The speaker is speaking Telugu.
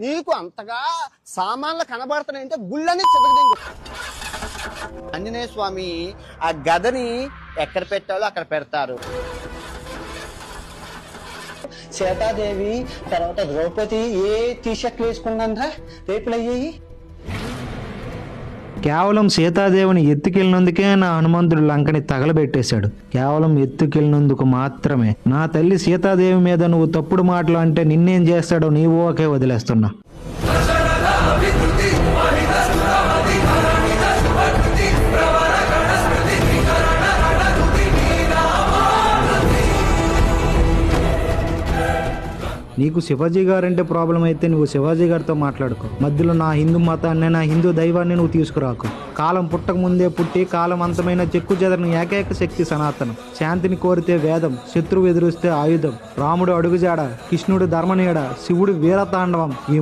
నీకు అంతగా సామాన్లు కనబడుతున్నాయంటే గుళ్ళని చెదగదింగు. ఆంజనేయ స్వామి ఆ గదని ఎక్కడ పెట్టాలో అక్కడ పెడతారు. సీతాదేవి తర్వాత ద్రౌపది ఏ టీషర్ట్లు వేసుకున్నారా రేపులు అయ్యాయి. కేవలం సీతాదేవిని ఎత్తుకెళ్ళినందుకే నా హనుమంతుడు లంకని తగలబెట్టేశాడు. కేవలం ఎత్తుకెళ్ళినందుకు మాత్రమే. నా తల్లి సీతాదేవి మీద నువ్వు తప్పుడు మాటలు అంటే నిన్నేం చేస్తాడో నీవు ఒకే వదిలేస్తున్నా. నీకు శివాజీ గారంటే ప్రాబ్లం అయితే నువ్వు శివాజీ గారితో మాట్లాడుకో. మధ్యలో నా హిందూ మతాన్ని, నా హిందూ దైవాన్ని నువ్వు తీసుకురాకు. కాలం పుట్టక ముందే పుట్టి కాలం అంతమైన చెక్కు చెదరని ఏకైక శక్తి సనాతనం. శాంతిని కోరితే వేదం, శత్రువు ఎదురుస్తే ఆయుధం. రాముడు అడుగుజాడ, కృష్ణుడు ధర్మనీయడ, శివుడు వీరతాండవం. ఈ